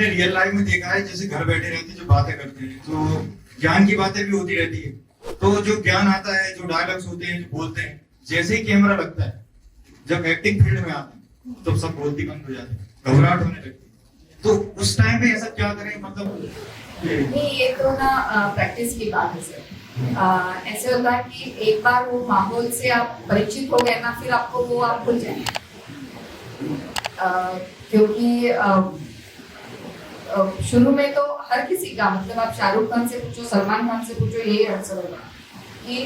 मैंने real life में देखा है, जैसे घर बैठे रहते जो बातें करते हैं तो ज्ञान की बातें भी होती रहती है, तो जो ज्ञान आता है, जो डायलॉग्स होते हैं, जो बोलते हैं, जैसे ही कैमरा लगता है, जब एक्टिंग फील्ड में आते हैं तो सब बोलती बंद हो जाते हैं, घबराहट होने लगती है। तो उस टाइम पे ऐसा क्या करें, मतलब नहीं, ये तो ना प्रैक्टिस की बात है सर। ऐसे होता है कि एक बार वो माहौल से आप परिचित हो गए ना, फिर आपको वो आप भूल जाएंगे। क्योंकि शुरू में तो हर किसी का, मतलब आप शाहरुख खान से पूछो, सलमान खान से पूछो, यही आंसर होगा कि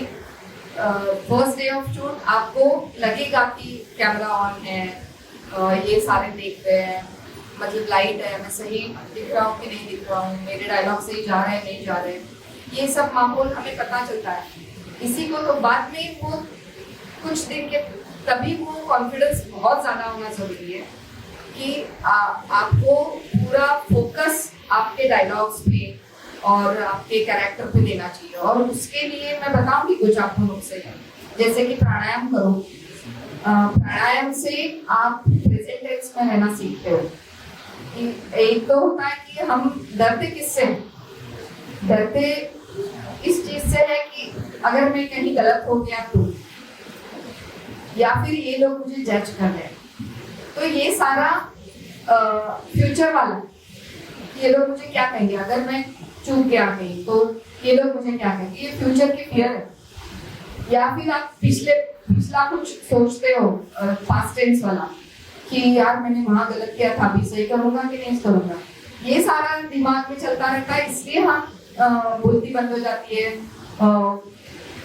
फर्स्ट डे ऑफ शूट आपको लगेगा कि कैमरा ऑन है, ये सारे देख रहे हैं, मतलब लाइट है, मैं सही दिख रहा हूँ कि नहीं दिख रहा हूँ, मेरे डायलॉग सही जा रहे हैं नहीं जा रहे, ये सब माहौल हमें पता चलता है। इसी को तो बाद में वो कुछ दिन के तभी वो कॉन्फिडेंस बहुत ज्यादा होना जरूरी है कि आपको पूरा फोकस आपके डायलॉग्स पे और आपके कैरेक्टर पे देना चाहिए। और उसके लिए मैं बताऊंगी कुछ आपको नुस्खे, जैसे कि प्राणायाम करो। प्राणायाम से आप प्रेजेंट टेंस में रहना सीखते हो। एक तो होता है कि हम डरते किससे, डरते इस चीज से है कि अगर मैं कहीं गलत हो गया तो, या फिर ये लोग मुझे जज कर रहे हैं, तो ये सारा फ्यूचर वाला, ये लोग मुझे क्या कहेंगे अगर मैं चूक गया कहीं, तो ये लोग मुझे क्या कहेंगे, ये फ्यूचर की फियर है। या फिर आप पिछला कुछ सोचते हो, पास्ट टेंस वाला, कि यार मैंने वहां गलत किया था, अभी सही करूंगा कि नहीं करूंगा, ये सारा दिमाग में चलता रहता है। इसलिए हम बोलती बंद हो जाती है,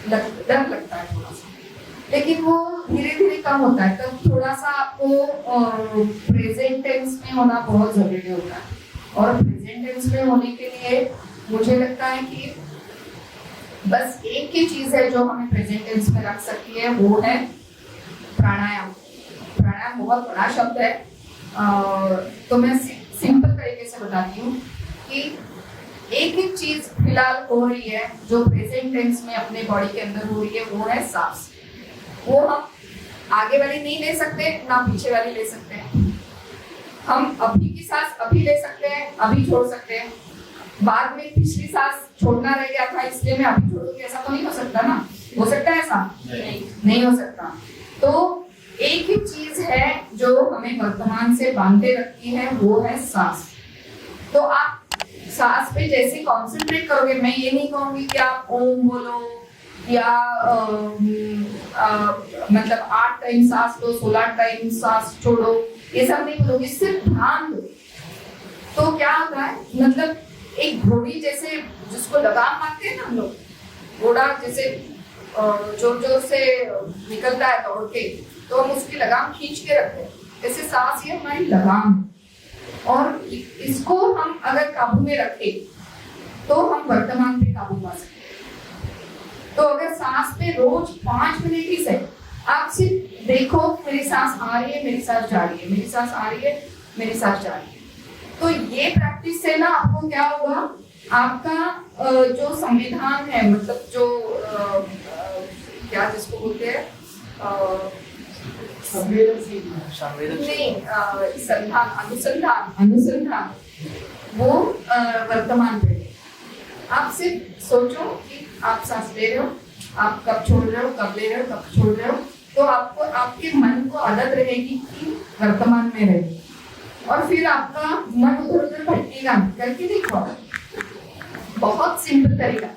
डर लगता है थोड़ा सा, लेकिन वो धीरे धीरे कम होता है। तो थोड़ा सा आपको प्रेजेंट टेंस में होना बहुत जरूरी होता है। और प्रेजेंट टेंस में होने के लिए मुझे लगता है कि बस एक ही चीज है जो हमें प्रेजेंट टेंस में रख सकती है, वो है प्राणायाम। प्राणायाम बहुत बड़ा शब्द है, तो मैं सिंपल तरीके से बताती हूँ कि एक ही चीज फिलहाल हो रही है जो प्रेजेंट टेंस में अपने बॉडी के अंदर हो रही है, वो है सांस। वो हम आगे वाली नहीं ले सकते, ना पीछे वाली ले सकते हैं। हम अभी की सांस अभी ले सकते हैं, अभी छोड़ सकते हैं। बाद में पिछली सांस छोड़ना रह गया था इसलिए मैं अभी छोड़ूंगी, ऐसा तो नहीं हो सकता ना। हो सकता है ऐसा? नहीं हो सकता। तो एक ही चीज है जो हमें वर्तमान से बांधे रखती है, वो है सांस। तो आप सांस पे जैसे कॉन्सेंट्रेट करोगे, मैं ये नहीं कहूंगी कि आप ओम बोलो या मतलब 8 टाइम सांस लो, 16 टाइम सांस छोड़ो, ये सब नहीं बोलोगे, सिर्फ ध्यान दो। तो क्या होता है, मतलब एक घोड़ी जैसे जिसको लगाम मारते हैं ना हम लोग, घोड़ा जैसे जोर जोर से निकलता है दौड़ के, तो हम उसकी लगाम खींच के रखते हैं। जैसे सांस ये हमारी लगाम, और इसको हम अगर काबू में रखें तो हम वर्तमान पे काबू पा सकते हैं। तो अगर सांस पे रोज 5 मिनट ही सही आप सिर्फ देखो, मेरी सांस आ रही है, मेरी सांस जा रही है, मेरी सांस आ रही है, मेरी सांस जा रही है, तो ये प्रैक्टिस से ना आपको क्या होगा, आपका जो संविधान है, मतलब जो क्या जिसको बोलते हैं, अनुसंधान, वो वर्तमान पे। आप सिर्फ सोचो कि आप सांस ले रहे हो, आप कब छोड़ रहे हो, कब ले रहे हो, कब छोड़ रहे हो, तो आपको आपके मन को आदत रहेगी कि वर्तमान में रहेगी, और फिर आपका मन उधर उधर भटकेगा। करके देखो, बहुत सिंपल तरीका,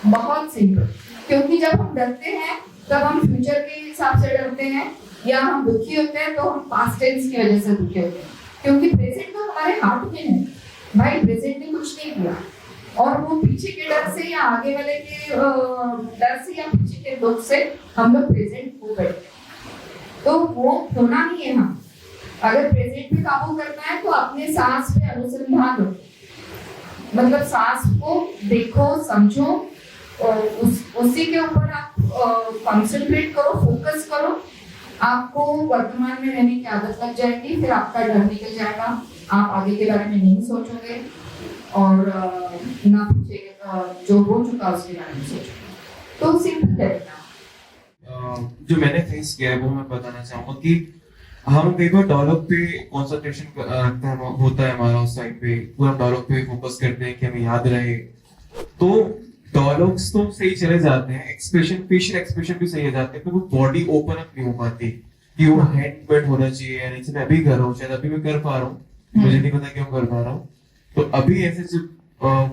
बहुत सिंपल। क्योंकि जब हम डरते हैं तब हम फ्यूचर के हिसाब से डरते हैं, या हम दुखी होते हैं तो हम पास्ट टेंस की वजह से दुखी होते हैं। क्योंकि प्रेजेंट तो हमारे हाथ में है भाई, प्रेजेंट ने कुछ नहीं किया, और वो पीछे के डर से या आगे वाले के डर से या पीछे के दुख से हम लोग प्रेजेंट हो गए, तो वो होना नहीं है। हम अगर प्रेजेंट पे काबू करना है तो अपने सांस पे अनुसंधान हो, मतलब सांस को देखो, समझो, उसी के ऊपर आप कंसंट्रेट करो, फोकस करो, आपको वर्तमान में रहने की आदत लग जाएगी, फिर आपका डर निकल जाएगा, आप आगे के बारे में नहीं सोचोगे, और ना पीछे जो हो चुका उसके बारे में सोचोगे। तो सिंपल तरीका जो मैंने फेस किया है वो मैं बताना चाहूंगा कि हम कई बार डायलॉग पे कंसंट्रेशन होता है हमारा, उस टाइम पे पूरा डायलॉग पे फोकस करते हैं कि हमें याद रहे, तो डायलॉग्स तो सही चले जाते हैं, एक्सप्रेशन, फेशियल एक्सप्रेशन भी सही हो जाते हैं, पर वो बॉडी ओपन अप नहीं हो पाती कि वो हेड बेंड होना चाहिए, यानी कि मैं अभी कर रहा हूँ, शायद अभी मैं कर पा रहा हूँ, मुझे नहीं पता क्यों कर पा रहा हूँ, तो अभी ऐसे जब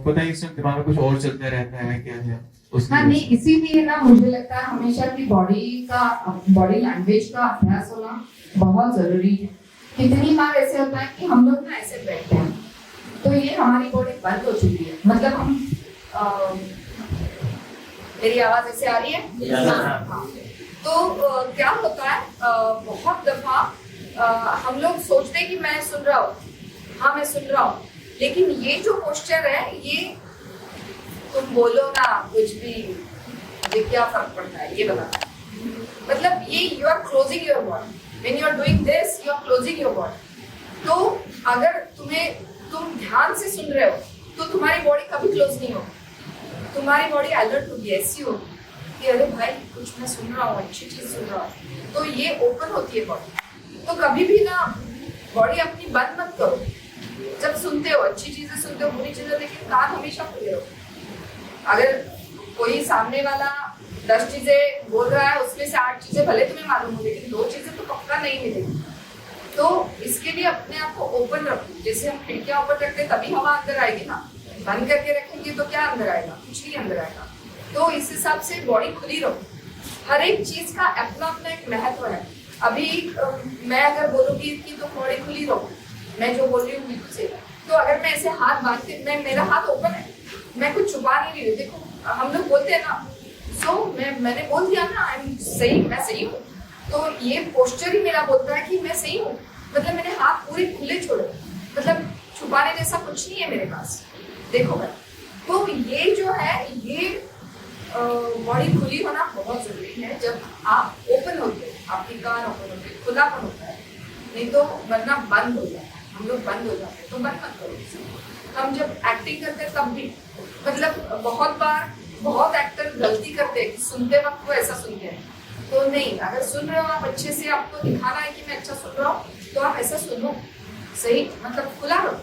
पता ही, इस टाइम दिमाग में कुछ और चलता रहता है क्या है उसकी हाँ वजह नहीं, से। इसीलिए ना मुझे लगता है हमेशा कि बॉडी लैंग्वेज का अभ्यास होना बहुत जरूरी है। कितनी बार ऐसे होता है कि हम लोग ना ऐसे बैठते हैं तो ये हमारी बॉडी बंद हो चुकी है, मतलब हम मेरी आवाज ऐसे आ रही है? हाँ। तो क्या होता है, बहुत दफा हम लोग सोचते हैं कि मैं सुन रहा हूँ, हाँ मैं सुन रहा हूँ, लेकिन ये जो पोस्चर है, ये तुम बोलो ना कुछ भी, मुझे क्या फर्क पड़ता है ये बता, मतलब ये you are closing your body, when you are doing this you are closing your body. तो अगर तुम ध्यान से सुन रहे हो तो तुम्हारी बॉडी कभी क्लोज नहीं होगी, तुम्हारी बॉडी अलर्ट होगी, ऐसी होगी कि अरे भाई कुछ मैं सुन रहा हूँ, अच्छी चीज सुन रहा हूँ, तो ये ओपन होती है बॉडी। तो कभी भी ना बॉडी अपनी बंद मत करो जब सुनते हो, अच्छी चीजें सुनते हो, बुरी चीजें, लेकिन कान हमेशा खुले रहो। अगर कोई सामने वाला 10 चीजें बोल रहा है, उसमें से 8 चीजें भले तुम्हें मालूम हो, लेकिन 2 चीजें तो पक्का नहीं मिलेगी। तो इसके लिए अपने आप को ओपन रखो, जैसे हम खिड़कियां ओपन रखते हैं तभी हवा अंदर आएगी ना, बंद करके रखेंगे तो क्या अंदर आएगा, कुछ नहीं अंदर आएगा। तो इस हिसाब से बॉडी खुली रहो, हर एक चीज का अपना अपना एक महत्व है। अभी मैं अगर बोलूंगी कि तो बॉडी खुली रहो, मैं जो बोल रही हूँ बिल्कुल सही, तो अगर मैं ऐसे हाथ बांध के, मेरा हाथ ओपन है, मैं कुछ छुपा नहीं रही हूँ, देखो हम लोग बोलते हैं ना, मैंने बोल दिया ना आई एम सही, मैं सही हूँ, तो ये पोस्चर ही मेरा बोलता है कि मैं सही हूँ, मतलब मैंने हाथ पूरे खुले छोड़े, मतलब छुपाने जैसा कुछ नहीं है मेरे पास, देखो मैं। तो ये जो है, ये बॉडी खुली होना बहुत जरूरी है। जब आप ओपन होते हो, आपकी कान ओपन होते हैं, खुलापन होता है, नहीं तो वरना बंद हो जाता है, हम लोग बंद हो जाते हैं, तो बंद मत करो। हम जब एक्टिंग करते हैं तब भी, मतलब बहुत बार बहुत एक्टर गलती करते हैं कि सुनते वक्त वो ऐसा सुनते हैं, तो नहीं, अगर सुन रहे हो आप अच्छे से, आपको दिखाना है कि मैं अच्छा सुन रहा हूँ, तो आप ऐसा सुनो सही, मतलब खुला रहो,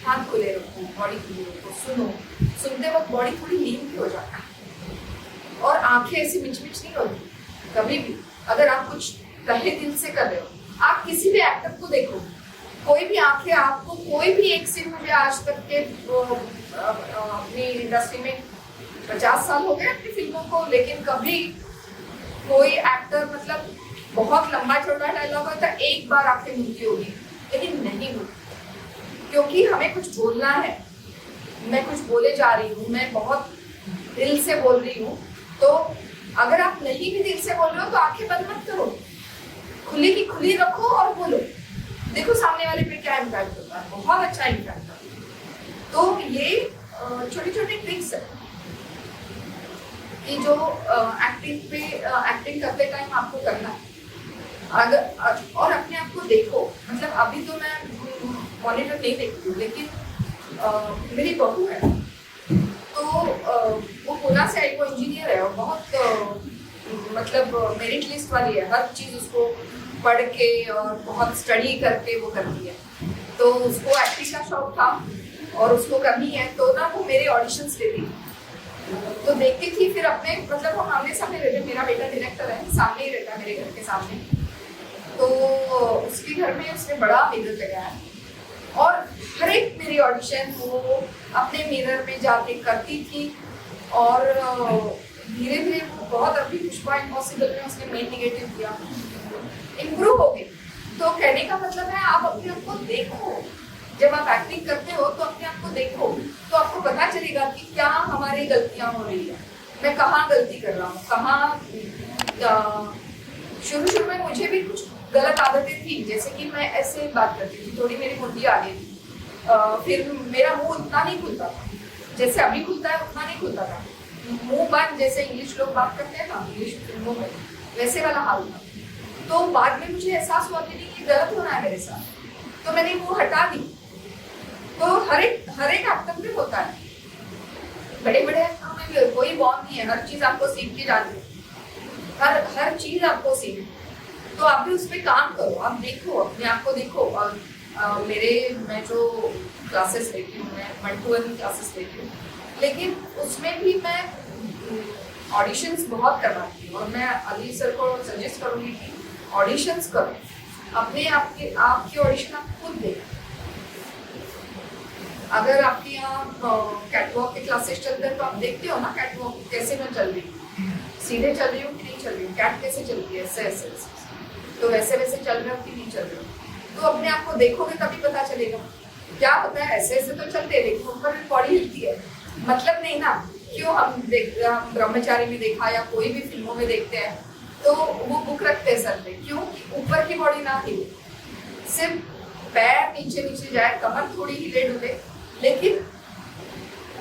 हाथ खुले रखो, बॉडी खुली रखो, सुनो, सुनते वक्त बॉडी थोड़ी लीन भी हो जाता है और आंखें ऐसी मिचमिच नहीं होती कभी भी। अगर आप कुछ तहे दिल से कर रहे हो, आप किसी भी एक्टर को देखो, कोई भी आंखें आपको, कोई भी एक सीन, मुझे आज तक के अपनी इंडस्ट्री में 50 साल हो गए अपनी फिल्मों को, लेकिन कभी कोई एक्टर मतलब बहुत लंबा चौड़ा डायलॉग होता है, एक बार आंखें मिलती होगी, लेकिन नहीं मिलती, क्योंकि हमें कुछ बोलना है, मैं कुछ बोले जा रही हूँ, मैं बहुत दिल से बोल रही हूँ, तो अगर आप नहीं भी दिल से बोल रहे हो तो आंखें बंद मत करो, खुली की खुली रखो और बोलो, देखो सामने वाले पे क्या इम्पैक्ट होता है, बहुत अच्छा इम्पैक्ट होता है। तो ये छोटी छोटी ट्रिक्स है कि जो एक्टिंग करते टाइम आपको करना है। अगर और अपने आप को देखो, मतलब अभी तो मैं मॉनिटर नहीं देखती हूँ, लेकिन मेरी बहू है, तो वो पुणे से आई, वो इंजीनियर है और बहुत मतलब मेरिट लिस्ट वाली है, हर चीज उसको पढ़ के और बहुत स्टडी करके वो करती है। तो उसको एक्टिंग का शौक था और उसको करनी है, तो ना वो मेरे ऑडिशंस लेती थी, तो देखती थी, फिर अपने मतलब हम आमने सामने रहते, मेरा बेटा डायरेक्टर है, सामने ही रहता है मेरे घर के सामने, तो उसके घर में उसने बड़ा मिरर लगाया है और हर एक मेरी ऑडिशन वो अपने मिरर में जाके करती थी और धीरे धीरे वो बहुत, अभी पुष्पा इम्पॉसिबल में उसने मेन निगेटिव किया, इम्प्रूव हो गई। तो कहने का मतलब है आप अपने आप को देखो, जब आप एक्टिंग करते हो तो अपने आप को देखो, तो आपको पता चलेगा कि क्या हमारी गलतियां हो रही है, मैं कहाँ गलती कर रहा हूँ, कहाँ। शुरू में मुझे भी कुछ गलत आदतें थी, जैसे कि मैं ऐसे बात करती थी, थोड़ी मेरी मुंडी आ गई थी, फिर मेरा मुंह उतना नहीं खुलता था, जैसे अभी खुलता है उतना नहीं खुलता था, मुंह बंद, जैसे इंग्लिश लोग बात करते हैं ना इंग्लिश फिल्मों में, वैसे वाला हाल था। तो बाद में मुझे एहसास हुआ कि ये गलत हो रहा है मेरे साथ, तो मैंने मुंह हटा दी। तो हर एक एक्टर में होता है, बड़े बड़े एक्टरों में कोई बॉन्ड नहीं है, हर चीज आपको सीख के जाती है, हर चीज आपको सीख। तो आप भी उस पर काम करो, आप देखो, अपने आप को देखो। और मैं जो क्लासेस लेती हूँ, मैं 1-to-1 क्लासेस लेती हूँ, लेकिन उसमें भी मैं ऑडिशंस बहुत करवाती हूँ। और मैं अली सर को सजेस्ट करूँगी कि ऑडिशंस करो, अपने आपकी ऑडिशन आप खुद देखो। अगर आपके यहाँ कैटवॉक के क्लासेस चलते हैं तो आप देखते हो ना कैटवॉक कैसे मैं चल रही हूँ, सीधे चल रही हूँ कि नहीं चल रही हूँ, कैट कैसे चलती है, ऐसे तो वैसे चल रहे हो कि नहीं चल रहे हो। तो अपने आप को देखोगे तभी पता चलेगा। क्या होता है, ऐसे तो चलते हैं लेकिन ऊपर भी बॉडी हिलती है, मतलब नहीं ना। क्यों हम ब्रह्मचारी में देखा या कोई भी फिल्मों में देखते हैं तो वो बुक रखते हैं सर पे, क्यों? ऊपर की बॉडी ना हिले, सिर्फ पैर नीचे जाए, कमर थोड़ी हिले डुले, लेकिन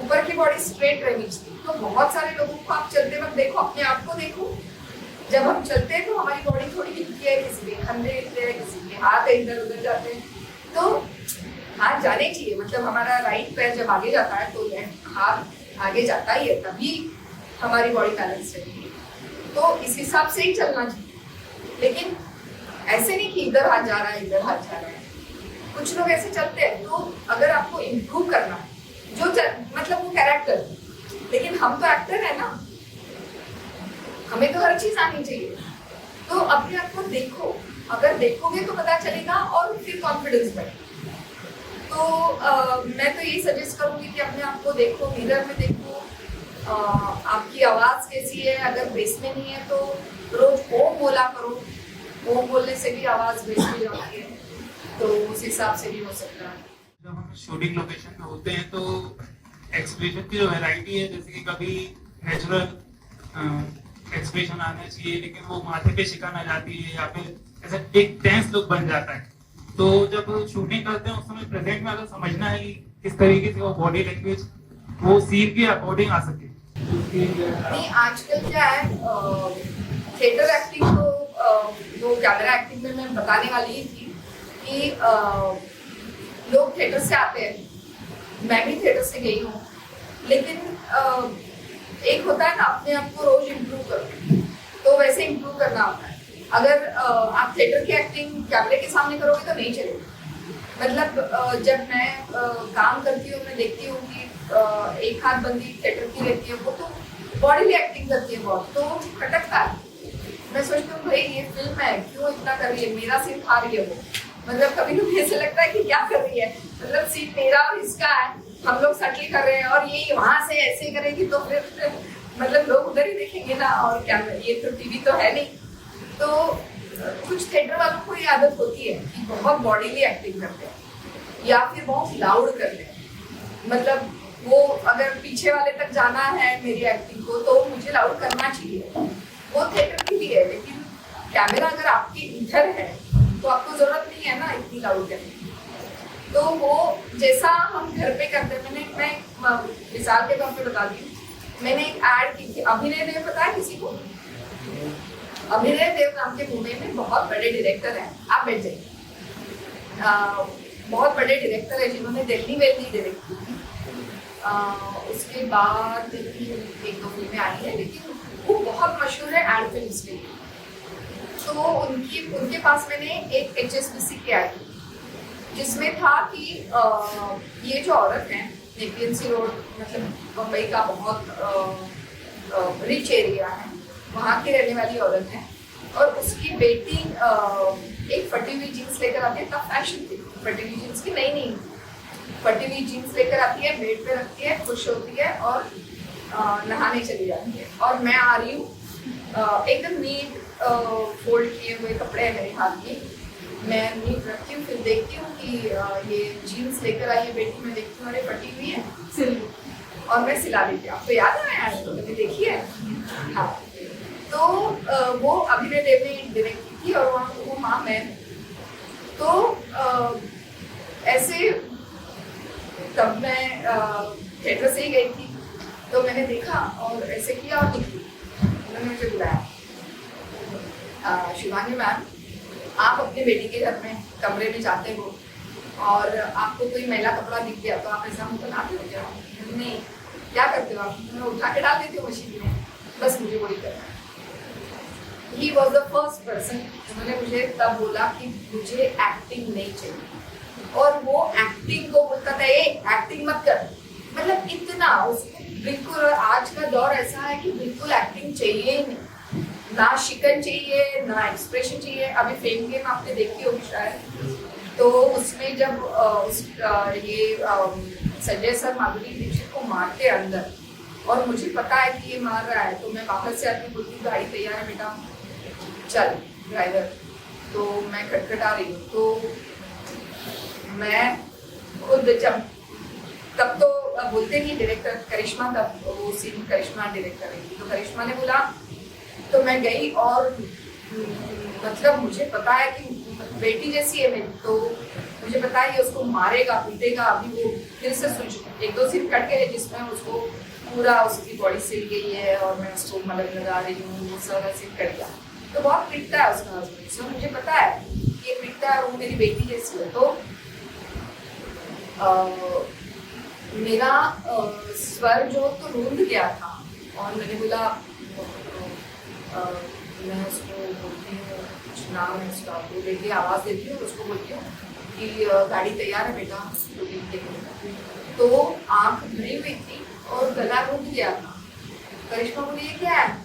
ऊपर की बॉडी स्ट्रेट रहनी चाहिए। तो बहुत सारे लोगों को आप चलते वक्त देखो, अपने आप को देखो। जब हम चलते हैं तो हमारी बॉडी थोड़ी हिलती है, किसी के कंधे हिलते हैं, किसी के हाथ इधर उधर जाते हैं। तो हाथ जाने चाहिए, मतलब हमारा राइट पैर जब आगे जाता है तो हाथ आगे जाता ही है, तभी हमारी बॉडी बैलेंस रहती है। तो इस हिसाब से ही चलना चाहिए, लेकिन ऐसे नहीं कि इधर हाथ जा रहा है, इधर हाथ जा रहा है। कुछ लोग ऐसे चलते हैं। तो अगर आपको इम्प्रूव करना है, मतलब वो कैरेक्टर, लेकिन हम तो एक्टर है ना, हमें तो हर चीज आनी चाहिए। तो अपने आप को देखो, अगर देखोगे तो पता चलेगा और फिर कॉन्फिडेंस बढ़े। तो मैं तो यही सजेस्ट करूंगी कि अपने आप को देखो, मिरर में देखो, आपकी आवाज कैसी है। अगर बेस में नहीं है तो रोज ओम बोला करो, ओम बोलने से भी आवाज बेस में जाती है, तो उस हिसाब से भी हो सकता है। जब हम शूटिंग लोकेशन में होते हैं तो एक्सप्रेशन की जो वैरायटी है, जैसे कि कभी नेचुरल एक्सप्रेशन आना चाहिए लेकिन वो माथे पे शिकन आ जाती है, या फिर ऐसा एक टेंस लुक बन जाता है। तो जब शूटिंग करते हैं उस समय प्रेजेंट में अगर समझना है कि किस तरीके से वो बॉडी लैंग्वेज वो सीन के अकॉर्डिंग आ सके। नहीं, आजकल क्या है, थिएटर एक्टिंग तो जो कैमरा एक्टिंग में मैं बताने वाली ही थी कि लोग थिएटर से आते हैं, मैं भी थिएटर से गई हूँ, लेकिन एक होता है ना अपने आप को रोज इम्प्रूव करो, तो वैसे इम्प्रूव करना होता है। अगर आप थिएटर की एक्टिंग कैमरे के सामने करोगे तो नहीं चलेगी। मतलब जब मैं काम करती हूँ, मैं देखती हूँ कि एक हाथ बंदी थिएटर की रहती है, वो तो बॉडी एक्टिंग करती है बहुत, तो खटकता है। मैं सोचती हूँ भाई ये फिल्म है, क्यों इतना कर रही है, मेरा सीन खा रही है वो। मतलब कभी कभी ऐसे लगता है कि क्या कर रही है, मतलब सीन मेरा और इसका है, हम लोग सटल कर रहे हैं और ये वहां से ऐसे करेगी तो फिर मतलब लोग उधर ही देखेंगे ना, और क्या, ये तो टीवी तो है नहीं। तो कुछ थिएटर वालों को ये आदत होती है कि बहुत बॉडीली एक्टिंग करते हैं या फिर बहुत लाउड करते हैं। मतलब वो अगर पीछे वाले तक जाना है मेरी एक्टिंग को तो मुझे लाउड करना चाहिए, वो थिएटर की भी है। लेकिन कैमरा अगर आपके इधर है तो आपको जरूरत नहीं है ना इतनी लाउड करने की। तो वो जैसा हम घर पे करते हैं, मैं मिसाल के तौर पे बताती हूँ, मैंने एक ऐड की थी, अभिनय देव, पता है किसी को? अभिनय देव नाम के मुंबई में बहुत बड़े डायरेक्टर हैं, आप बैठ जाइए। बहुत बड़े डायरेक्टर है जिन्होंने दिल्ली वेली डायरेक्ट की थी। उसके बाद 1-2 फिल्में आई है, लेकिन वो बहुत मशहूर है एड फिल्म्स के लिए। तो उनके पास मैंने एक HSBC की आई जिसमें था कि ये जो औरत है, नेपियन सी रोड, मतलब मुंबई का बहुत रिच एरिया है, वहाँ की रहने वाली औरत है, और उसकी बेटी एक फटी हुई जीन्स लेकर आती है। तब फैशन थी फटी हुई जीन्स की, नई फटी हुई जीन्स लेकर आती है, बेड पे रखती है, खुश होती है और नहाने चली जाती है। और मैं आ रही हूँ एकदम नीट फोल्ड किए हुए कपड़े हैं मेरे हाथ में, मैं नीट रखती हूँ, फिर देखती हूँ कि ये जीन्स लेकर आई है बेटी, मैं देखती हूँ अरे फटी हुई है, सिल लूँ, और मैं सिला देती हूँ। आपको याद है यार, तो कभी देखी है? हाँ, तो वो अभिनय देव ने डायरेक्ट की थी और वहाँ वो माँ मैं, तो ऐसे तब मैं थिएटर से ही गई थी, तो मैंने देखा और ऐसे किया और निकली। उन्होंने मुझे बुलाया, शिवानी मैम, आप अपने बेटी के घर में कमरे में जाते हो और आपको कोई मैला कपड़ा दिख गया तो आप ऐसा मुँह बनाते हो क्या? नहीं, क्या करते हो आप? मैं उठा के डाल देती हूँ मशीन में, बस मुझे वही करना है। He was the first person जिन्होंने मुझे तब बोला कि मुझे एक्टिंग नहीं चाहिए, और वो एक्टिंग को बोलता था ये एक्टिंग मत कर, मतलब इतना उसको बिल्कुल। और आज का दौर ऐसा है कि बिल्कुल एक्टिंग चाहिए ही नहीं, ना शिकन चाहिए ना एक्सप्रेशन चाहिए। अभी फेम गेम आपने देखी होगी शायद, तो उसमें जब ये संजय सर माधुरी दीक्षित को मारते अंदर, और मुझे पता है कि ये मार रहा है, तो मैं बाहर से आके बोलती हूँ गाड़ी तैयार है बेटा, चल ड्राइवर, तो मैं खटखटा रही हूँ, तो मैं खुद जब तब तो बोलते नहीं डायरेक्टर करिश्मा, तब वो सीन करिश्मा डायरेक्टर रही, तो करिश्मा ने बोला, तो मैं गई और मतलब मुझे पता है कि बेटी जैसी है मेरी, तो मुझे पता है ये उसको मारेगा पीटेगा। अभी वो फिर से स्विच एक दो सीन कट गए जिसमें उसको पूरा उसकी बॉडी सिल गई है और मैं उसको मलक लगा रही हूँ, वो सारा सीन कट गया। तो बहुत पिटता है उसका हस्बैंड, सो मुझे पता है ये पिटता है, वो मेरी बेटी जैसी है। तो मेरा स्वर जो तो रूंध गया था, और मैंने बोला मैं उसको बोलती हूँ कुछ नाम है उसका, वो देखिए आवाज़ देती हूँ, उसको बोलती हूँ कि गाड़ी तैयार है बेटा, तो आँख भरी हुई थी और गला रूंध गया था। करिश्मा बोली ये क्या है?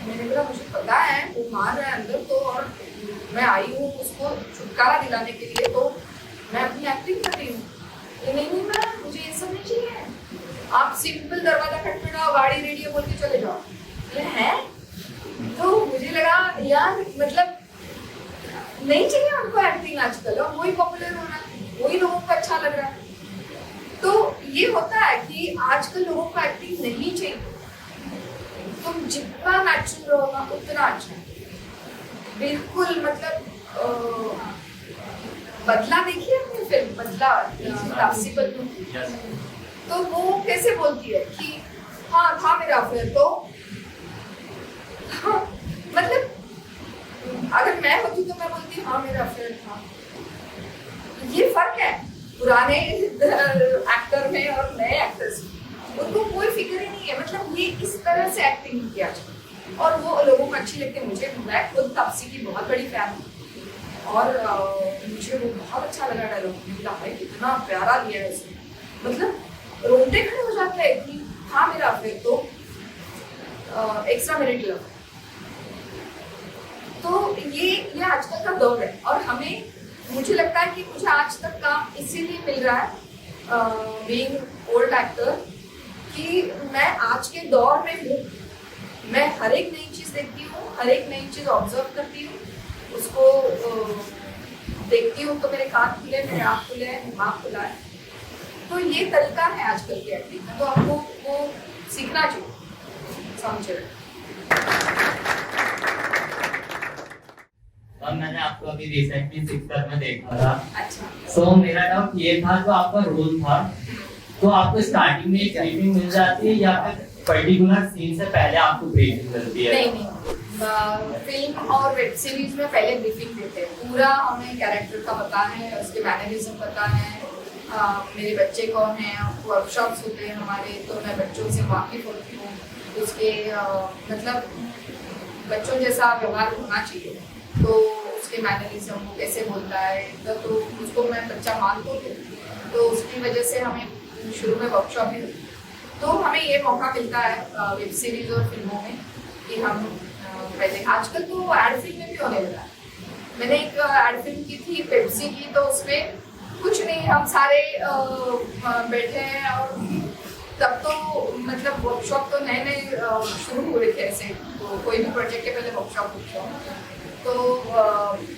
मैंने बोला मुझे पता है वो मार रहा है अंदर, तो और मैं आई हूँ उसको छुटकारा दिलाने के लिए, तो मैं अपनी एक्टिंग कर रही हूँ। नहीं मैम मुझे ये सब नहीं चाहिए, आप सिंपल दरवाजा खटखटाओ, गाड़ी रेडी है बोल के चले जाओ। है तो मुझे लगा यार मतलब नहीं चाहिए हमको एक्टिंग आजकल, और वही पॉपुलर हो रहा है, वही लोगों को अच्छा लग रहा है। तो ये होता है कि आजकल लोगों को एक्टिंग नहीं चाहिए, तुम जितना नेचुरल रहोगा उतना अच्छा है। बिल्कुल मतलब बदला देखिए आपने फिल्म बदला, तापसी पन्नू, तो वो कैसे बोलती है कि हाँ था मेरा अफेयर, तो हाँ, मतलब अगर मैं होती तो मैं बोलती हाँ मेरा अफेयर था। ये फर्क है पुराने एक्टर में और नए एक्टर्स में, उनको कोई फिक्र ही नहीं है, मतलब ये इस तरह से एक्टिंग किया जाए और वो लोगों को अच्छी लगती है। मुझे, मैं खुद तापसी की बहुत बड़ी फैन हूँ, और मुझे वो बहुत अच्छा लगा डायलॉग, बोला भाई कितना प्यारा दिया है उसने, मतलब रोंगटे खड़े हो जाते हैं कि हाँ मेरा अफेयर, तो एक्स्ट्रा मेरिट लव। तो ये आजकल का दौर है, और हमें, मुझे लगता है कि मुझे आज तक काम इसीलिए मिल रहा है बीइंग ओल्ड एक्टर, कि मैं आज के दौर में हूँ, मैं हर एक नई चीज़ देखती हूँ, हर एक नई चीज़ ऑब्जर्व करती हूँ, उसको देखती हूँ, तो मेरे कान खुले, मेरे आँख खुले हैं, दिमाग खुला है। तो ये तरीका है आजकल की एक्टिंग का, तो आपको वो सीखना चाहिए, समझे। और मैंने आपको अभी रिसेंटली सिक्सर में देखा था। अच्छा। सो मेरा डाउट ये था, जो आपका रोल था, तो आपको स्टार्टिंग में एक ब्रीफिंग मिल जाती है या फिर पर्टिकुलर सीन से पहले आपको ब्रीफिंग मिलती है? नहीं, फिल्म और वेब सीरीज में पहले ब्रीफिंग देते हैं, पूरा हमें कैरेक्टर का पता है, उसके मैनरिज्म पता है, मेरे बच्चे कौन हैं, वर्कशॉप्स होते हैं हमारे, तो मैं बच्चों से वाकिफ होती हूँ, उसके मतलब बच्चों जैसा व्यवहार होना चाहिए, तो उसके मैनरिज्म वो कैसे बोलता है, तो उसको मैं बच्चा मान तो लूँ, तो उसकी वजह से हमें शुरू में वर्कशॉप भी, तो हमें ये मौका मिलता है वेब सीरीज और फिल्मों में कि हम पहले, आजकल तो एड फिल्म में भी होने लगा है। मैंने एक एड फिल्म की थी पेप्सी की, तो उसमें कुछ नहीं, हम सारे बैठे हैं, और तब तो मतलब वर्कशॉप तो नए नए शुरू हुए थे ऐसे, तो कोई भी प्रोजेक्ट के पहले वर्कशॉप, तो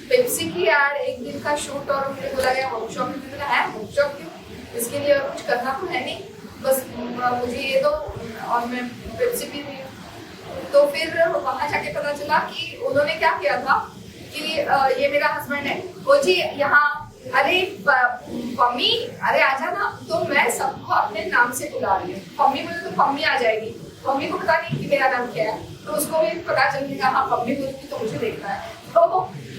पेप्सी की एड एक दिन का शूट, और मुझे बोला गया वर्कशॉप में, बोला है वर्कशॉप क्यों, इसके लिए और कुछ करना तो है नहीं, बस मुझे ये दो और मैं पेप्सी पी रही हूँ। तो फिर वहाँ जाके पता चला कि उन्होंने क्या किया था कि ये मेरा हस्बैंड है, वो जी यहाँ, अरे पम्मी अरे आजा ना, तो मैं सबको अपने नाम से बुला रही हूँ, पम्मी बोले तो पम्मी आ जाएगी, पम्मी को पता नहीं कि मेरा नाम क्या है, तो उसको भी पता चलेगा हाँ पम्मी बोलूंगी तो मुझे देखना है, तो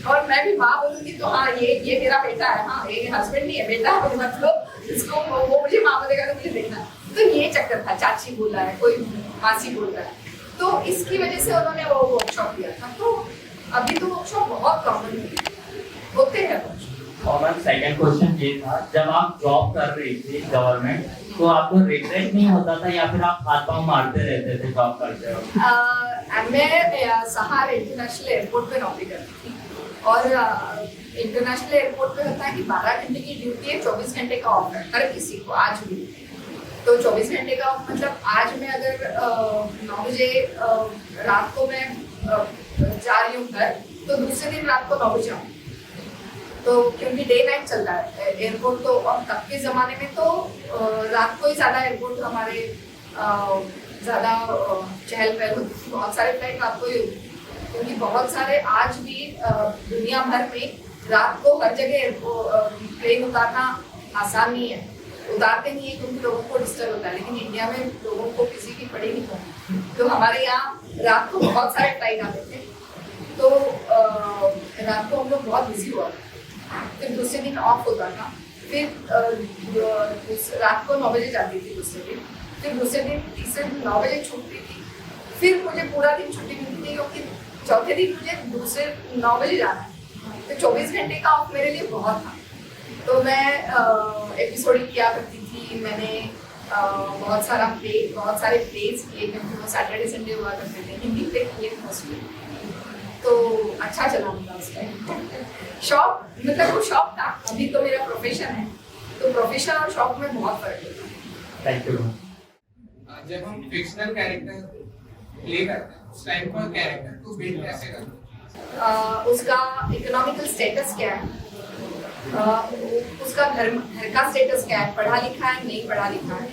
और मैं भी माँ बोलूंगी तो हाँ ये मेरा बेटा है, हाँ ये हस्बैंड नहीं है बेटा है, मतलब इसको वो मुझे माँ बोलेगा तो मुझे देखना है। तो ये चक्कर था, चाची बोला है, कोई मासी बोल रहा है, तो इसकी वजह से उन्होंने वो वर्कशॉप दिया था। तो अभी तो वर्कशॉप बहुत कॉमन होते हैं। और मैम सेकंड क्वेश्चन ये था, जब आप जॉब कर रही थी गवर्नमेंट, तो आपको रिग्रेट नहीं होता था या फिर आप हाथ पांव मारते रहते थे जॉब करते हो? मैं सहार इंटरनेशनल एयरपोर्ट पे नौकरी करती थी और इंटरनेशनल एयरपोर्ट पे होता है कि 12 घंटे की ड्यूटी है, 24 घंटे का ऑफ है हर किसी को आज भी। तो 24 घंटे का ऑफ मतलब आज मैं अगर 9 बजे रात को मैं जा रही हूँ घर, तो दूसरे दिन रात को 9 बजे आऊँ। तो क्योंकि डे नाइट चलता है एयरपोर्ट, तो और तब के ज़माने में तो रात को ही ज़्यादा एयरपोर्ट हमारे ज़्यादा चहल पहल होती थी, बहुत सारे फ्लाइट रात को ही होती थी। क्योंकि बहुत सारे आज भी दुनिया भर में रात को हर जगह प्लेन उतारना आसान नहीं है, उतारते नहीं है क्योंकि लोगों को डिस्टर्ब होता है। लेकिन इंडिया में लोगों को किसी की पड़ी नहीं होती, तो हमारे यहाँ रात को बहुत सारे फ्लाइट आते थे। तो रात को हम लोग बहुत बिजी हुआ, फिर दूसरे दिन ऑफ होता था, फिर रात को 9 बजे जाती थी दूसरे दिन, फिर दूसरे दिन तीसरे दिन 9 बजे छूटती थी, फिर मुझे पूरा दिन छुट्टी मिलती थी क्योंकि चौथे दिन मुझे दूसरे 9 बजे जाना है। तो 24 घंटे का ऑफ मेरे लिए बहुत था। तो मैं एपिसोडिंग किया करती थी, मैंने बहुत सारे प्लेस किए क्योंकि वो सैटरडे संडे हुआ करते थे, हिंदी प्ले किए मोस्टली। तो अच्छा चला मेरा उस टाइम। शौक मतलब वो शौक था, अभी तो मेरा प्रोफेशन है, तो प्रोफेशन और शौक में बहुत फर्क होता है। Thank you. जब हम फिक्शनल कैरेक्टर प्ले करते हैं उस टाइम पर कैरेक्टर को बिल्ड कैसे करते हैं? उसका इकोनॉमिकल स्टेटस क्या है, उसका घर का स्टेटस क्या है, पढ़ा लिखा है नहीं पढ़ा लिखा है,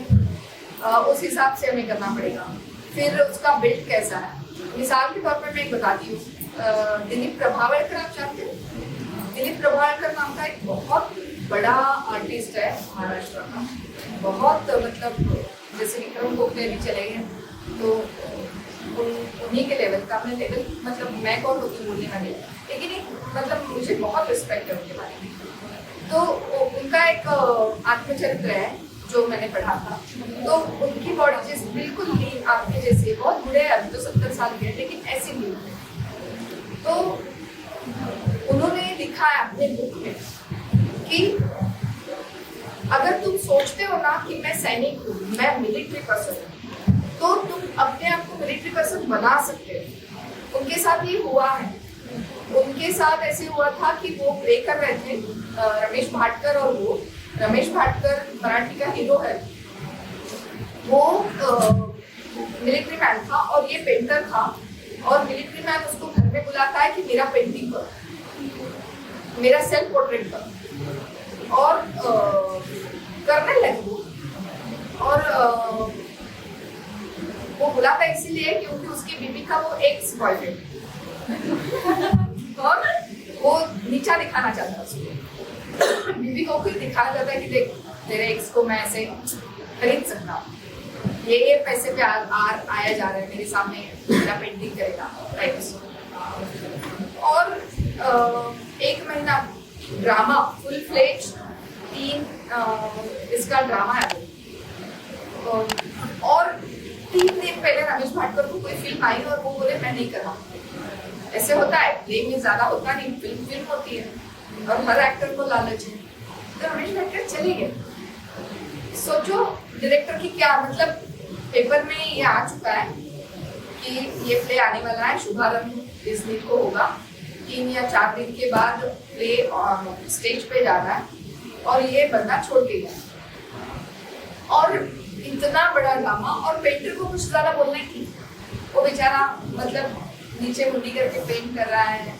उस हिसाब से हमें करना पड़ेगा। फिर उसका बिल्ड कैसा है, मिसाल के तौर पर मैं एक बताती हूँ। दिलीप प्रभावलकर आप जानते हैं? दिलीप प्रभावलकर नाम का एक बहुत बड़ा आर्टिस्ट है महाराष्ट्र का, बहुत मतलब जैसे विक्रम गोखले भी चले गए, तो उन्हीं के लेवल का। मैं लेवल मतलब मैं कौन होती बोलने वाली, लेकिन मतलब मुझे बहुत रिस्पेक्ट है उनके बारे में। तो उनका एक आत्मचरित्र है जो मैंने पढ़ा था, तो उनकी बॉडी जैसे बिल्कुल लीन आपके जैसे, बहुत बूढ़े हैं अभी तो 70 साल के, लेकिन ऐसी लीन। तो उन्होंने लिखा है अपने बुक में कि अगर तुम सोचते हो ना कि मैं सैनिक हूँ, मैं मिलिट्री पर्सन हूँ, तो तुम अपने आप को मिलिट्री पर्सन बना सकते हो। उनके साथ ये हुआ है। उनके साथ ऐसे हुआ था कि वो प्ले कर रहे थे, रमेश भाटकर, और वो रमेश भाटकर मराठी का हीरो है, वो मिलिट्री मैन था और ये पेंटर था। और मिलिट्री मैन उसको घर में बुलाता है कि मेरा पेंटिंग कर, मेरा सेल्फ पोर्ट्रेट कर, और करने लगे वो। और वो बुलाता इसीलिए क्योंकि उसकी बीवी का वो एक्स बॉयफ्रेंड और वो नीचा दिखाना चाहता है उसको। बीवी को खुद दिखाना चाहता है कि देख तेरे एक्स को मैं ऐसे खरीद सकता हूँ, ये पैसे पे आया जा रहा है मेरे सामने, मेरा पेंटिंग करेगा, राइट। और 1 महीना ड्रामा फुल फ्लेज 3 इसका ड्रामा है। और 3 दिन पहले रमेश भाटकर को कोई फिल्म आई और वो बोले मैं नहीं कर रहा। ऐसे होता है, प्ले में ज्यादा होता नहीं, फिल्म होती है और हर एक्टर को लालच है। तो रमेश भाटकर चले गए। सोचो डायरेक्टर की क्या मतलब, पेपर में ये आ चुका है कि ये प्ले आने वाला है, शुभारंभ इस दिन को होगा, 3 या 4 दिन के बाद प्ले स्टेज पे जा रहा है और ये बंदा छोड़ के गया। और इतना बड़ा ड्रामा, और पेंटर को कुछ ज्यादा बोलना ही नहीं, वो बेचारा मतलब नीचे मुंडी करके पेंट कर रहा है।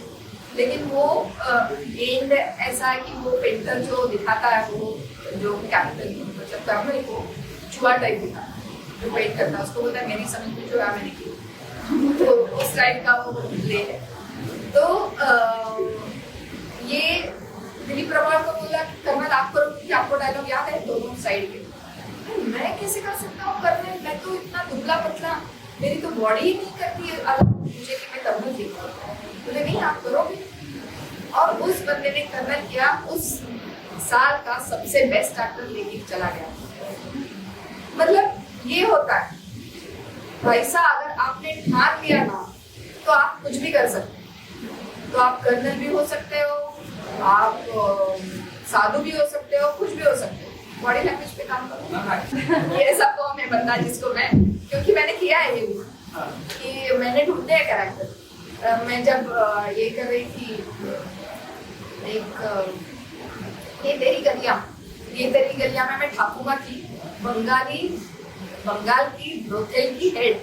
लेकिन वो एंड ऐसा है कि वो पेंटर जो दिखाता है, वो जो कैपिटल मतलब कर्नल को छुआ टाइप दिखाता है, जो पेंट करता है उसको बोलता है मेरी समझ में जो है मैंने की, तो उस टाइप का वो प्ले है। तो ये दिलीप प्रभाव को बोला कि कर्नल आप करो, क्योंकि आपको डायलॉग याद है दोनों साइड के। मैं कैसे कर सकता हूँ करने, मैं तो इतना दुबला पतला, मेरी तो बॉडी ही नहीं करती है मुझे कि मैं कर्नल देखूँ। बोले नहीं आप करोगे। और उस बंदे ने कर्नल किया, उस साल का सबसे बेस्ट एक्टर लेके चला गया। मतलब ये होता है वैसा अगर आपने ठान लिया ना तो आप कुछ भी कर सकते हैं। तो आप कर्नल भी हो सकते हो, आप साधु भी हो सकते हो, कुछ भी हो सकते हो। बॉडी लैंग्वेज पे काम करो। ये सब फॉर्म है बंदा जिसको मैं, क्योंकि मैंने किया है ये भी कि मैंने ढूंढे है कैरेक्टर। मैं जब ये कर रही थी एक ये तेरी गलियां में मैं ठाकुमा की बंगाल की ब्रोथेल की हेड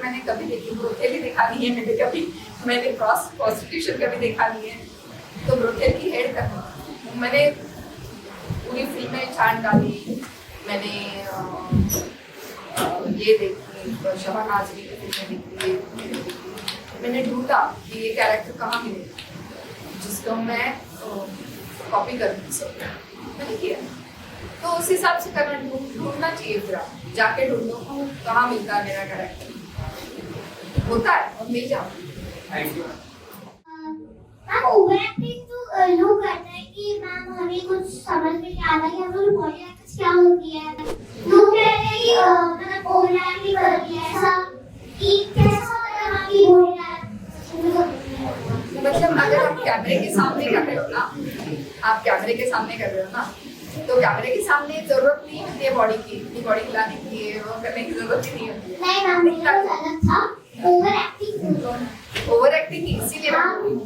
मैंने कभी देखी, ब्रोथेल ही देखा नहीं है मैंने क्रॉस प्रोस्टिट्यूशन कभी देखा नहीं है। तो ब्रोथेल की हेड करना मैंने पूरी फिल्में छान डाली। मैंने ये देखी, शहनाज आजमी की फिल्में देखी। मैंने ढूंढा कि ये कैरेक्टर कहाँ मिलेगा जिसको मैं कॉपी कर सकूं। मैंने किया, तो उस हिसाब से करना, ढूंढना चाहिए। फिर आप जाके ढूंढो कहाँ मिलता है मेरा कैरेक्टर, होता है और मिल जाओ। Thank you. Ma'am over acting तो लोग करते हैं कि मैम हमें कुछ समझ में नहीं आता कि हम लोग बॉडी लैंग्वेज क्या होती है। लोग कहते हैं कि मतलब ओवर एक्टिंग कर रही है, ऐसा कि कैसा मतलब आपकी बॉडी लैंग्वेज। मतलब अगर आप कैमरे के सामने कर रहे हो ना, तो कैमरे के सामने जरूरत नहीं होती है बॉडी की, इतनी बॉडी हिलाने की, वो करने की जरूरत ही नहीं होती है। नहीं मैम, मेरा गलत था। ओवर एक्टिंग इसीलिए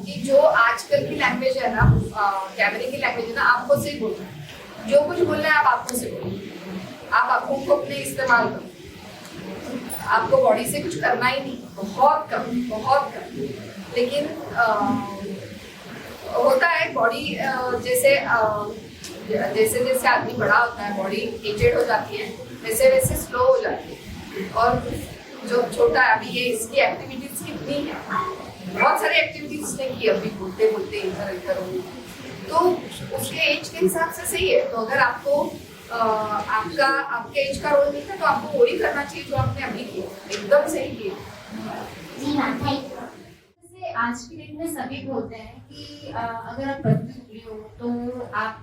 कि जो आजकल की लैंग्वेज है ना, कैमरे की लैंग्वेज है ना, आंखों से बोलना है। जो कुछ बोलना है आप आंखों से बोलो, आप आंखों को अपने इस्तेमाल करो। आपको बॉडी से कुछ करना ही नहीं, बहुत कम। लेकिन होता है बॉडी जैसे आदमी बड़ा होता है, बॉडी एजेड हो जाती है, वैसे स्लो हो जाती है। और जो छोटा है अभी, ये इसकी एक्टिविटीज कितनी है, बहुत सारी एक्टिविटीज इसने की अभी, बोलते इधर तो उसके एज के हिसाब से सही है। तो अगर आपको आपके एज का रोल नहीं था तो आपको वही करना चाहिए जो आपने अभी किया, एकदम सही किया। जी मैम, थैंक यू। जैसे आज की डेट में सभी बोलते हैं कि अगर आप पतली दुबली हो तो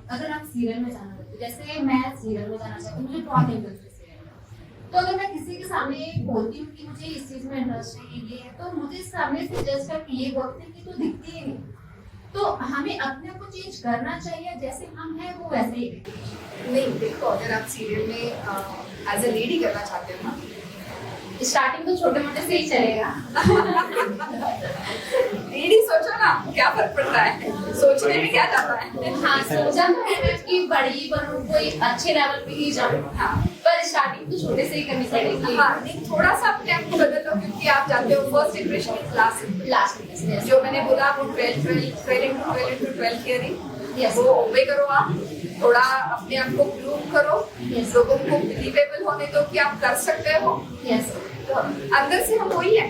अगर आप सीरियल में जाना चाहते हो, जैसे मैं सीरियल में जाना चाहती हूँ, मुझे बहुत इंटरेस्ट है सीरियल में। तो अगर मैं किसी के सामने बोलती हूँ कि मुझे इस चीज में इंटरेस्ट है, ये है, तो मुझे सामने से जज करके ये बोलते हैं कि तू दिखती ही नहीं। तो हमें अपने आप को चेंज करना चाहिए, जैसे हम हैं वो वैसे ही नहीं। देखो, अगर आप सीरियल में एज ए लेडी करना चाहते हो ना, स्टार्टिंग तो छोटे मोटे से ही चलेगा। लेडी सोचो ना, क्या फर्क पड़ता है, सोचने में क्या जाता है। हाँ, सोचा तो है कि बड़ी बनूं, कोई अच्छे लेवल पे ही जाऊं। हाँ, पर स्टार्टिंग तो छोटे से ही करनी पड़ेगी। हाँ, नहीं, थोड़ा सा अपने आप को बदल लो, क्योंकि आप जानते हो फर्स्ट इंप्रेशन इज लास्ट। जो मैंने बोला वो 12 थियरी, वो ओबे करो। आप थोड़ा अपने आप को प्रूव करो, लोगों को बिलीवेबल होने दो कि आप कर सकते हो। तो अंदर से हम वही है,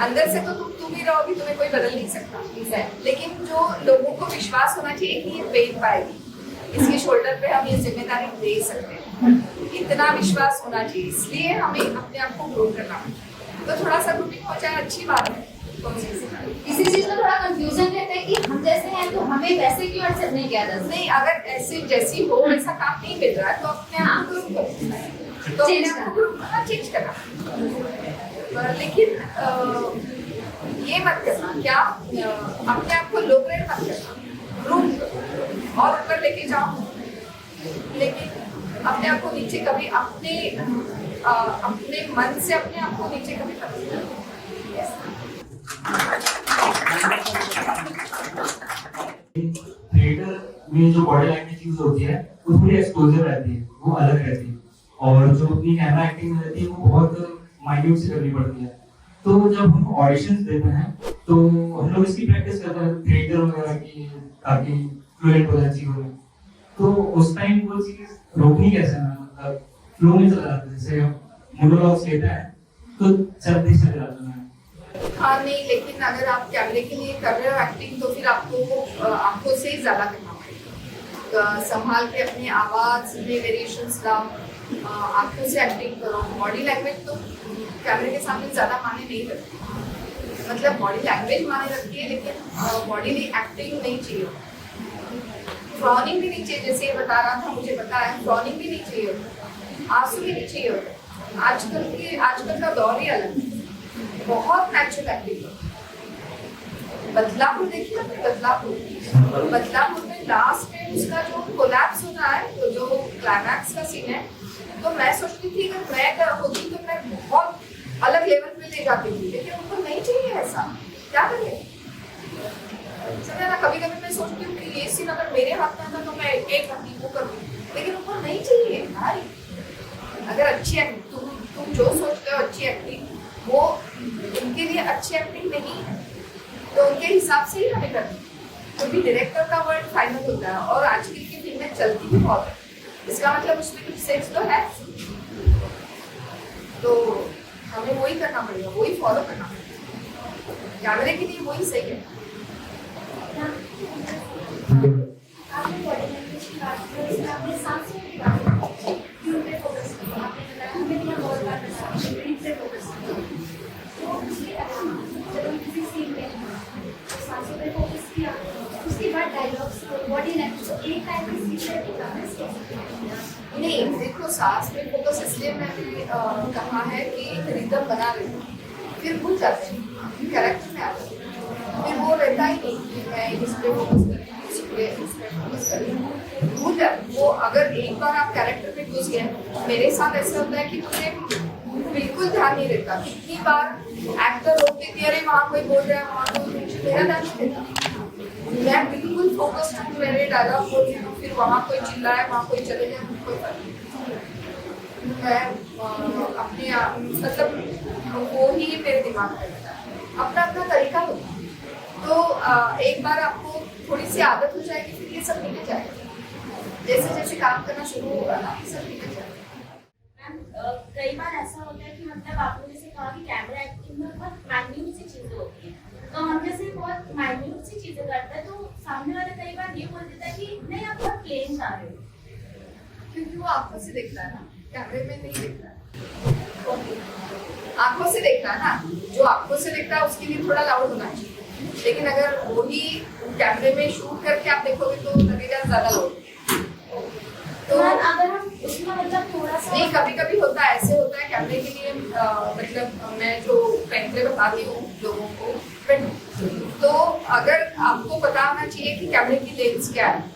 अंदर से तो तुम ही रहोगी, तुम्हें कोई बदल नहीं सकता। लेकिन जो लोगों को विश्वास होना चाहिए कि ये पेन पाएगी, इसके शोल्डर पे हम ये जिम्मेदारी दे सकते हैं, इतना विश्वास होना चाहिए। इसलिए हमें अपने आप को ग्रो करना है। तो थोड़ा सा ग्रूमिंग हो जाए, अच्छी बात है। इसी चीज में थोड़ा कंफ्यूजन रहता है कि हम जैसे हैं तो हमें वैसे क्यों एक्सेप्ट नहीं किया जाता। नहीं, अगर ऐसे जैसी हो वैसा काम नहीं मिल रहा है तो अपने आप को ग्रूम करो, तो चेंज अपने आप को ग्रूम करना, चेंज करना। लेकिन ये मत करना, क्या अपने आप को लो ग्रेड मत करना, ग्रूम करो और ऊपर लेके जाओ। लेकिन अपने आप को नीचे कभी अपने मन से अपने आप को नीचे कभी मत करो। थिएटर में जो बॉडी लैंग्वेज यूज होती है वो थोड़ी एक्सक्लूसिव रहती है, वो अलग रहती है। और जो अपनी कैमरा एक्टिंग रहती है वो बहुत माइन्यूट से करनी पड़ती है। तो जब हम ऑडिशंस देते हैं तो हम लोग इसकी प्रैक्टिस करते हैं थिएटर वगैरह की, ताकि फ्लुएंट हो जाए चीज़ों। तो उस टाइम वो चीज़ रोकनी कैसे है, मतलब फ्लो में चला जाता है। जैसे मोनोलॉग्स लेते हैं तो चलते चले जाते हैं। हाँ, नहीं, लेकिन अगर आप कैमरे के लिए कर रहे हो एक्टिंग तो फिर आपको आंखों से ही ज्यादा करना पड़ेगा। संभाल के अपनी आवाज में वेरिएशंस लाओ, आंखों से एक्टिंग करो। बॉडी लैंग्वेज तो कैमरे के सामने ज्यादा माने नहीं रखती, मतलब बॉडी लैंग्वेज माने रखती है, लेकिन बॉडी में एक्टिंग नहीं चाहिए, फ्रॉनिंग भी नहीं चाहिए। जैसे ये बता रहा था, मुझे पता है, फ्रॉनिंग भी नहीं चाहिए, आंसू भी नहीं चाहिए। आजकल का दौर ही अलग है, बहुत नेचुरल एक्टिंग। बदलापुर देखिए आपने, बदलापुर में लास्ट में उसका जो कोलैप्स होता है, तो जो क्लाइमैक्स का सीन है, तो मैं सोचती थी अगर मैं होती तो मैं बहुत अलग लेवल पे ले जाती थी, लेकिन उनको नहीं चाहिए ऐसा, क्या करें? समझे ना, कभी कभी मैं सोचती हूँ कि ये सीन अगर मेरे हाथ में आता तो मैं एक करती वो करती, लेकिन उनको नहीं चाहिए भाई। अगर अच्छी एक्टिंग, तुम जो सोचते हो अच्छी एक्टिंग, वो उनके लिए अच्छी एक्टिंग नहीं है, तो उनके हिसाब से ही हमें करनी है, क्योंकि डायरेक्टर का वर्ड फाइनल होता है। और आजकल की फिल्में चलती भी बहुत है, इसका मतलब उसमें कुछ सेंस तो है, तो हमें वही करना पड़ेगा, वही फॉलो करना पड़ेगा, कैमरे के लिए वही सही है। आपने बॉडी लैंग्वेज की बात की, इसमें आपने सांसों की बात की, क्यों पे फोकस किया, आपने बताया हमें क्या बहुत बात बताया, ब्रीथ पे फोकस किया। तो उसके अलावा जब हम किसी सीन में हैं, तो सांसों पे फोकस किया, उसके बाद डायलॉग्स, बॉडी लैंग्वेज, तो एक टाइम में सीन पे नहीं, देखो सांस पे फोकस इसलिए मैंने कहा है कि एक रिदम बना रहे हो, फिर भूल जाते हैं, कैरेक्टर में आते हैं, फिर वो रहता ही नहीं कि मैं इस पे फोकस करूँ, इस पे फोकस करूँ, भूल जाते। वो अगर एक बार आप कैरेक्टर में घुस गए, मेरे साथ ऐसा होता है कि मुझे बिल्कुल ध्यान नहीं रहता, कितनी बार एक्टर रोकते थे, अरे वहाँ कोई बोल रहा है, वहाँ कोई, मेरा ध्यान नहीं रहता, मैं बिल्कुल फोकस्ड हूँ, मेरे डायलॉग बोल रही हूँ, फिर वहाँ कोई चिल्लाए, वहाँ कोई चले जाए, कोई फर्क नहीं। मैं अपने मतलब वो ही मेरे दिमाग में रहता है, अपना अपना तरीका होता है। तो एक बार आपको थोड़ी सी आदत हो जाएगी, फिर ये सब निकल जाएगा, जैसे जैसे काम करना शुरू होगा ना, ये सब निकल जाएगा। कई बार ऐसा होता है कि मतलब आपने जैसे कहा कि कैमरा एक्टिंग में बहुत माइन्यूट सी चीजें होती हैं, तो हम जैसे बहुत माइन्यूट सी चीजें करते हैं, तो सामने वाला कई बार ये बोल देता है कि नहीं आप बहुत प्लेन जा रहे हो, क्योंकि वो आंखों से देखता है ना, कैमरे में नहीं देखता है, आंखों से देखता है ना, जो आंखों से देखता है उसके लिए थोड़ा लाउड होना चाहिए, लेकिन अगर वही कैमरे में शूट करके आप देखोगे तो लगेगा ज्यादा लाउड। तो अगर हम उसमें मतलब थोड़ा सा नहीं, कभी कभी होता है, ऐसे होता है कैमरे के लिए, मतलब मैं जो फ्रेंकली बताती हूँ लोगों को, तो अगर आपको पता होना चाहिए कि कैमरे की लेंस क्या है।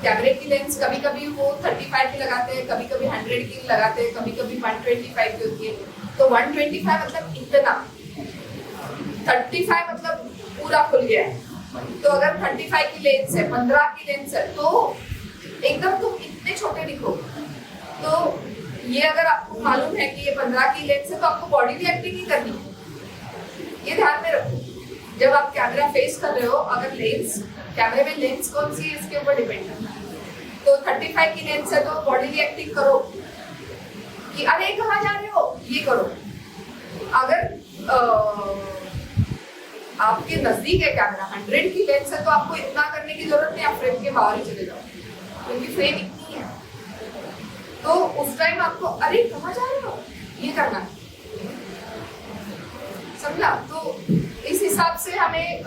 कैमरे की लेंस कभी कभी वो 35 की लगाते हैं, कभी कभी 100 की लगाते हैं, कभी कभी 125 की होती है, तो 125 मतलब इतना, 35 मतलब पूरा खुल गया है। तो अगर 35 की लेंस है, 15 की लेंस है, तो एकदम तुम इतने छोटे दिखोगे। तो ये अगर आपको मालूम है कि ये 15 की लेंस है, तो आपको बॉडी भी एक्टिंग ही करनी है, ये ध्यान में रखो। जब आप कैमरा फेस कर रहे हो, अगर लेंस, कैमरे में लेंस कौन सी है इसके ऊपर डिपेंड करता है। तो 35 की लेंस है तो बॉडी भी एक्टिंग करो कि अरे कहाँ जा रहे हो, ये करो। अगर आपके नजदीक है कैमरा, 100 की लेंस है, तो आपको इतना करने की जरूरत नहीं, आप फ्रेम के बाहर ही चले जाओ, क्योंकि फ्रेम इतनी है। तो उस टाइम आपको अरे कहाँ जा रहे हो ये करना है, समझा? तो इस हिसाब से हमें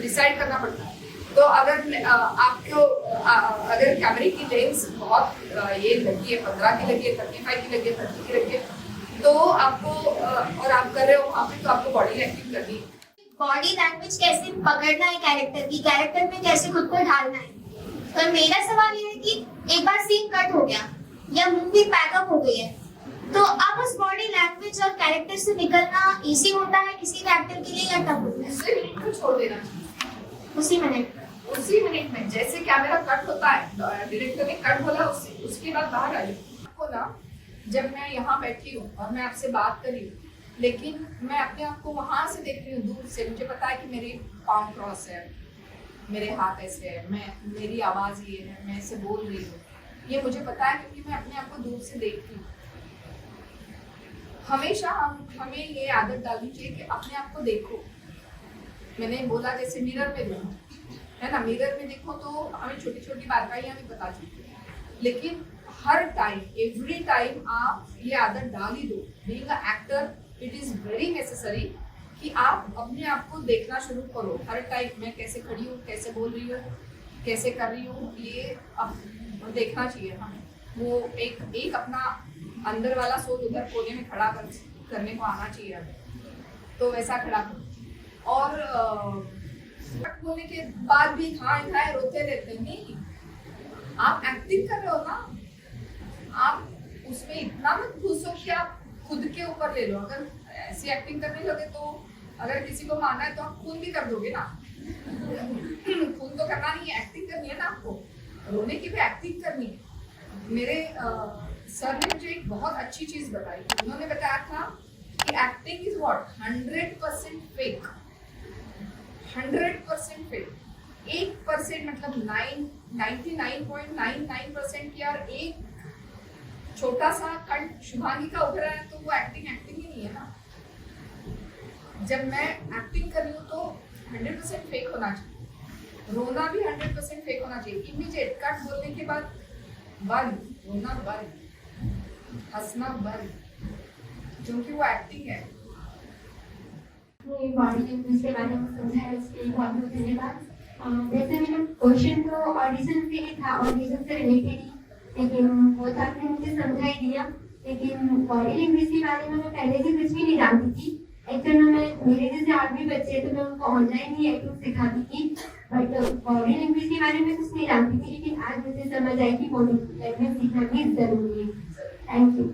डिसाइड करना पड़ता है। तो अगर आपको अगर कैमरे की लेंस बहुत ये लगी है, 15 की लगी है, 35 की लगी है, 30 की लगी है, तो आपको और आप कर रहे हो वहाँ पे, तो आपको बॉडी एक्टिंग करनी है। बॉडी लैंग्वेज कैसे पकड़ना है कैरेक्टर की, कैरेक्टर में कैसे खुद को ढालना है। तो मेरा सवाल ये है कि एक बार सीन कट हो गया या मूवी पैकअप हो गई है, तो अब उस बॉडी लैंग्वेज और कैरेक्टर से निकलना इजी होता है किसी भी एक्टर के लिए या टफ होता है? दूसरे मिनट को छोड़ देना, उसी मिनट में जैसे कैमरा कट होता है, डायरेक्टर ने कट बोला, उसके बाद बाहर आ जाओ। आपको ना, जब मैं यहाँ बैठी हूँ और मैं आपसे बात कर रही हूँ, लेकिन मैं अपने आप को वहां से देख रही हूँ दूर से, मुझे पता है कि मेरे पाँव क्रॉस है, मेरे हाथ ऐसे है, मेरी आवाज ये है, मैं ऐसे बोल रही हूँ, ये मुझे पता है क्योंकि मैं अपने आप को दूर से देखती हूँ। हमेशा हमें ये आदत डालनी चाहिए कि अपने आप को देखो। मैंने बोला जैसे मिरर में देखो, है ना, मिरर में देखो तो हमें छोटी छोटी बारीकियां भी पता चलती है, लेकिन हर टाइम, एवरी टाइम आप ये आदत डाल ही दो। Being a actor it is very necessary कि आप अपने आप को देखना शुरू करो हर टाइम। मैं कैसे खड़ी हूँ, कैसे बोल रही हूँ, कैसे कर रही हूँ, ये अब देखना चाहिए हमें। वो एक अपना अंदर वाला सोल उधर कोने में खड़ा करने को आना चाहिए, तो वैसा खड़ा करो। और होने के बाद भी खाए रोते रहते नहीं, आप एक्टिंग कर रहे हो ना, आप उसमें इतना मत घुसो कि आप खुद के ऊपर ले लो। अगर ऐसी एक्टिंग करने लगे तो अगर किसी को मारना है तो आप खून भी कर दोगे ना। खून तो करना नहीं है, एक्टिंग करनी है ना आपको, रोने की भी एक्टिंग करनी है। मेरे सर ने मुझे एक बहुत अच्छी चीज बताई। उन्होंने बताया था कि acting is what 100% fake, 100% fake. 1% मतलब 99.99% यार एक छोटा सा कंठ शुभांगी का उभरा है तो वो एक्टिंग ही नहीं है ना। जब मैं एक्टिंग कर रही हूँ तो 100% फेक होना चाहिए, रोना भी 100% फेक होना चाहिए। इमीडिएट कट बोलने के बाद बंद, रोना बंद, हंसना बंद, क्योंकि वो एक्टिंग है। बॉडी लैंग्वेज के बारे में समझाया, उसके लिए बहुत बहुत धन्यवाद। वैसे मेरा क्वेश्चन तो ऑडिशन से ही था, ऑडिशन से रिलेटेड ही, लेकिन वो तो आपने मुझे समझा ही दिया। लेकिन बॉडी लैंग्वेज के बारे में मैं पहले से कुछ भी नहीं जानती थी। एक्चुअली में मेरे जैसे और भी बच्चे तो मैं उनको ऑनलाइन ही एक्टिंग सिखाती थी, बट बॉडी लैंग्वेज के बारे में कुछ नहीं जानती थी। लेकिन आज मुझे समझ आई कि बॉडी लैंग्वेज सीखना भी जरूरी है। Thank you.